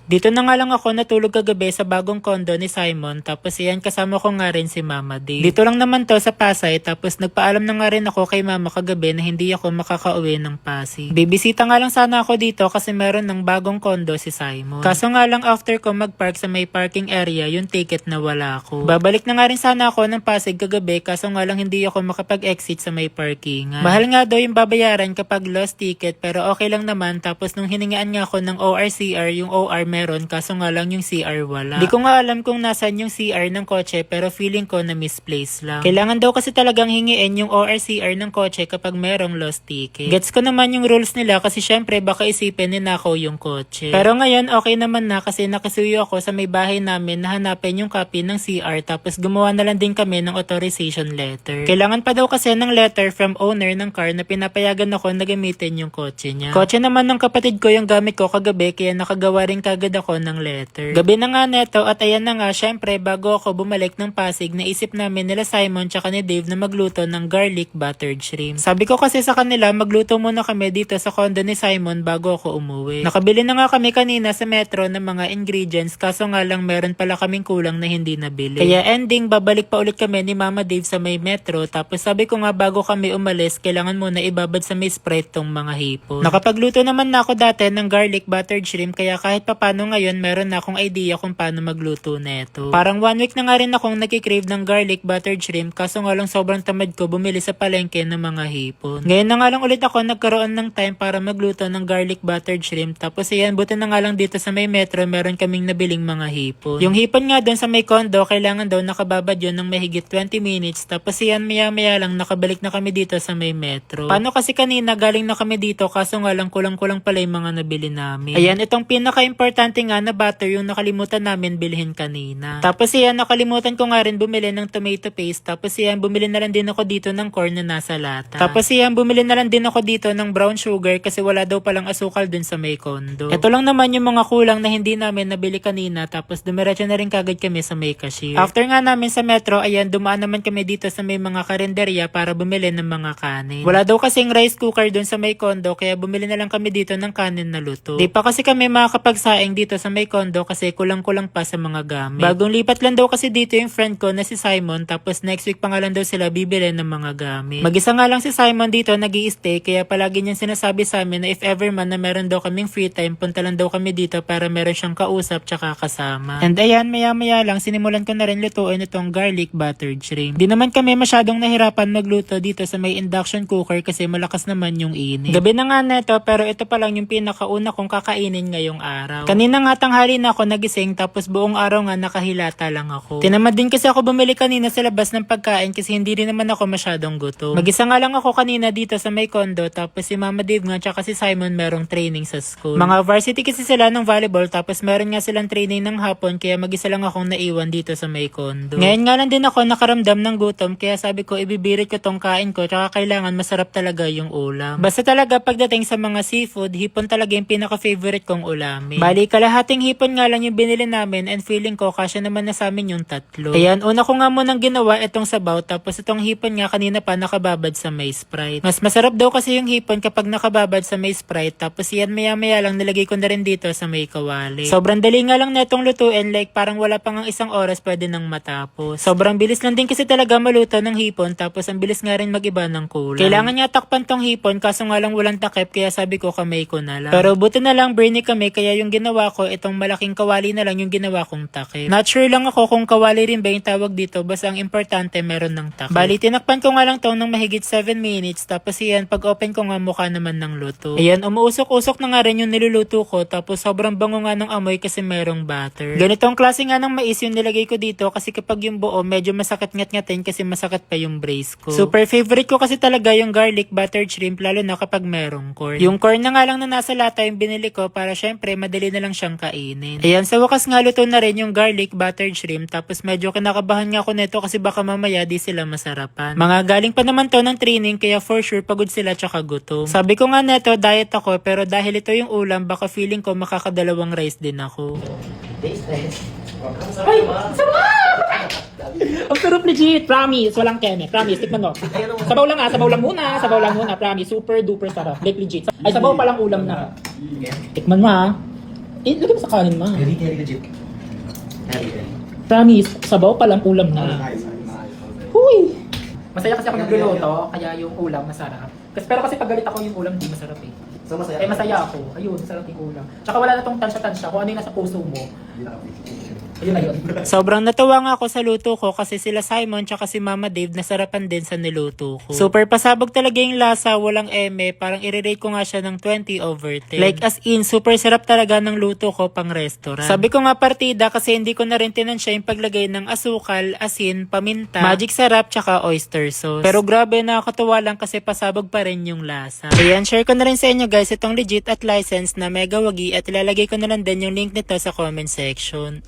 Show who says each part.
Speaker 1: Dito na nga lang ako natulog kagabi sa bagong condo ni Simon, tapos yan kasama ko nga rin si Mama Dave. Dito lang naman to sa Pasay, tapos nagpaalam na nga rin ako kay Mama kagabi na hindi ako makakauwi ng Pasig. Bibisita nga lang sana ako dito kasi meron ng bagong condo si Simon. Kaso nga lang after ko magpark sa may parking area, yung ticket na wala ako. Babalik na nga rin sana ako ng Pasig kagabi, kaso nga lang hindi ako makapag-exit sa may parkingan. Mahal nga daw yung babayaran kapag lost ticket, pero okay lang naman. Tapos nung hiningaan nga ako ng ORCR, yung OR meron, kaso nga lang yung CR wala. Di ko nga alam kung nasan yung CR ng kotse, pero feeling ko na misplace lang. Kailangan daw kasi talagang hingiin yung ORCR ng kotse kapag merong lost ticket. Gets ko naman yung rules nila kasi syempre baka isipin ninakaw yung kotse. Pero ngayon okay naman na kasi nakasuyo ako sa may bahay namin na hanapin yung copy ng CR, tapos gumawa na lang din kami ng authorization letter. Kailangan pa daw kasi ng letter from owner ng car na pinapayagan ako na gamitin yung kotse niya. Kotse naman ng kapatid ko yung gamit ko kagabi, kaya nakagawa rin kagad ako ng letter. Gabi na nga neto at ayan na nga, syempre bago ako bumalik ng Pasig, naisip namin nila Simon tsaka ni Dave na magluto ng garlic buttered shrimp. Sabi ko kasi sa kanila magluto muna kami dito sa condo ni Simon bago ako umuwi. Nakabili na nga kami kanina sa Metro ng mga ingredients, kaso nga lang meron pala kaming kulang na hindi nabili. Kaya ending babalik pa ulit kami ni Mama Dave sa may Metro, tapos sabi ko nga bago kami umalis kailangan muna ibabad sa may Sprite tong mga hipon. Nakapagluto naman na ako dati ng garlic buttered shrimp, kaya kahit papano ngayon meron na akong idea kung paano magluto neto. Parang 1 week na nga rin akong nakikrave ng garlic buttered shrimp, kaso nga lang sobrang tamad ko bumili sa palengke ng mga hipon. Ngayon na nga lang ulit ako nagkaroon ng time para magluto ng garlic buttered shrimp, tapos ayan buti na nga lang dito sa may Metro meron kaming nabiling mga hipon. Yung hipon nga doon sa may condo kailangan daw nakababad yun ng mahigit 20 minutes, tapos ayan maya maya lang nakabalik na kami dito sa may Metro. Paano kasi kanina galing na kami dito, kaso nga lang kulang-kulang pala yung mga nabili namin. Ayan, itong pinaka-importante nga na butter yung nakalimutan namin bilhin kanina. Tapos yan, nakalimutan ko nga rin bumili ng tomato paste. Tapos yan, bumili na lang din ako dito ng corn na nasa lata. Tapos yan, bumili na lang din ako dito ng brown sugar kasi wala daw palang asukal dun sa may kondo. Ito lang naman yung mga kulang na hindi namin nabili kanina, tapos dumiretso na rin kagad kami sa may cashier. After nga namin sa Metro, ayan, dumaan naman kami dito sa may mga karinderya para bumili ng mga kanin. Wala daw kasing rice cooker dun sa may kondo, kaya bumili na lang kami dito ng kanin na luto. Di pa kasi kami makakapagsaing dito sa may kondo kasi kulang-kulang pa sa mga gamit. Bagong lipat lang daw kasi dito yung friend ko na si Simon, tapos next week pa nga lang daw sila bibili ng mga gamit. Mag-isa nga lang si Simon dito nag-i-stay, kaya palagi niyang sinasabi sa amin na if ever man na meron daw kaming free time, punta lang daw kami dito para meron siyang kausap tsaka kasama. And ayan, maya-maya lang sinimulan ko na rin lutuin itong garlic buttered shrimp. Di naman kami masyadong nahirapan magluto dito sa may induction cooker kasi malakas naman yung init. Gabi na nga neto, pero ito pa lang yung pinakauna kong kakainin ngayong araw. Kanina nga tanghali na ako nagising, tapos buong araw nga nakahilata lang ako. Tinamad din kasi ako bumili kanina sa labas ng pagkain kasi hindi rin naman ako masyadong gutom. Mag-isa nga lang ako kanina dito sa may condo, tapos si Mama Dave nga tsaka si Simon merong training sa school. Mga varsity kasi sila ng volleyball, tapos meron nga silang training ng hapon, kaya mag-isa lang akong naiwan dito sa may condo. Ngayon nga lang din ako nakaramdam ng gutom, kaya sabi ko ibibirit ko tong kain ko, tsaka kailangan masarap talaga yung ulam. Basta talaga pagdating sa mga seafood, hipon talaga yung pinaka-favorite kong ulamin. Bali, kalahating hipon nga lang yung binili namin, and feeling ko kasya naman na sa amin yung tatlo. Ayan, una ko nga munang ginawa itong sabaw, tapos itong hipon nga kanina pa nakababad sa may Sprite. Mas masarap daw kasi yung hipon kapag nakababad sa may Sprite, tapos yan maya-maya lang nilagay ko na rin dito sa may kawali. Sobrang dali nga lang netong lutuin, like parang wala pang isang oras pwede nang matapos. Sobrang bilis lang din kasi talaga maluto ng hipon, tapos ang bilis nga rin mag-iba ng kulay. Kailangan niya takpan tong hipon, kaso nga lang walang takip, kaya sabi ko kamay ko na lang. Pero buti na lang briny kami, kaya yung ginawa ko, itong malaking kawali na lang yung ginawa kong takip. Not sure lang ako kung kawali rin ba yung tawag dito, basta ang importante meron ng takip. Bali, tinakpan ko nga lang to ng mahigit 7 minutes, tapos yan, pag open ko nga mukha naman ng luto. Ayan, umuusok-usok na nga rin yung niluluto ko, tapos sobrang bango nga ng amoy kasi merong butter. Ganitong klase nga ng mais yung nilagay ko dito kasi kapag yung buo, medyo masakit ngat-ngatin kasi masakit pa yung brace ko. Super favorite ko kasi talaga yung garlic buttered shrimp, lalo na kapag merong corn. Yung corn na nga lang na nasa lata yung binili ko para syempre madali na lang siyang kainin. Ayan, sa wakas nga luto na rin yung garlic buttered shrimp, tapos medyo kinakabahan nga ako neto kasi baka mamaya di sila masarapan. Mga galing pa naman to ng training, kaya for sure pagod sila tsaka gutom. Sabi ko nga neto, diet ako, pero dahil ito yung ulam, baka feeling ko makakadalawang rice din ako.
Speaker 2: Ay! Sama! Ang sarap legit, promise. Walang keme, promise. Tikman mo. Sabaw lang sabaw lang muna, promise. Super duper sarap. Like legit. Ay, sabaw palang ulam na. Tikman mo lagay mo sa kanin, ma.
Speaker 3: Very, very legit. Very, very.
Speaker 2: Promise, sabaw pa lang ulam na.
Speaker 3: Nice.
Speaker 2: Huy! Masaya kasi ako nagluluto, kaya yung ulam masarap. Pero kasi pag galit ako yung ulam, di masarap eh.
Speaker 3: So, masaya.
Speaker 2: Eh masaya ako. Ayun, sarap yung ulam. Tsaka wala na tong tansya-tansya. Kung ano yung nasa puso mo. Ayun na yun.
Speaker 1: Sobrang natuwa nga ako sa luto ko kasi sila Simon tsaka si Mama Dave nasarapan din sa niluto ko. Super pasabog talaga yung lasa, walang eme, parang i-rate ko nga siya ng 20/10. Like as in, super sarap talaga ng luto ko pang restaurant. Sabi ko nga partida kasi hindi ko na rin tinansya yung paglagay ng asukal, asin, paminta, magic sarap tsaka oyster sauce. Pero grabe, nakakatuwa lang kasi pasabog pa rin yung lasa. Ayan, share ko na rin sa inyo guys itong legit at license na Mega Wagi at ilalagay ko na lang din yung link nito sa comment section.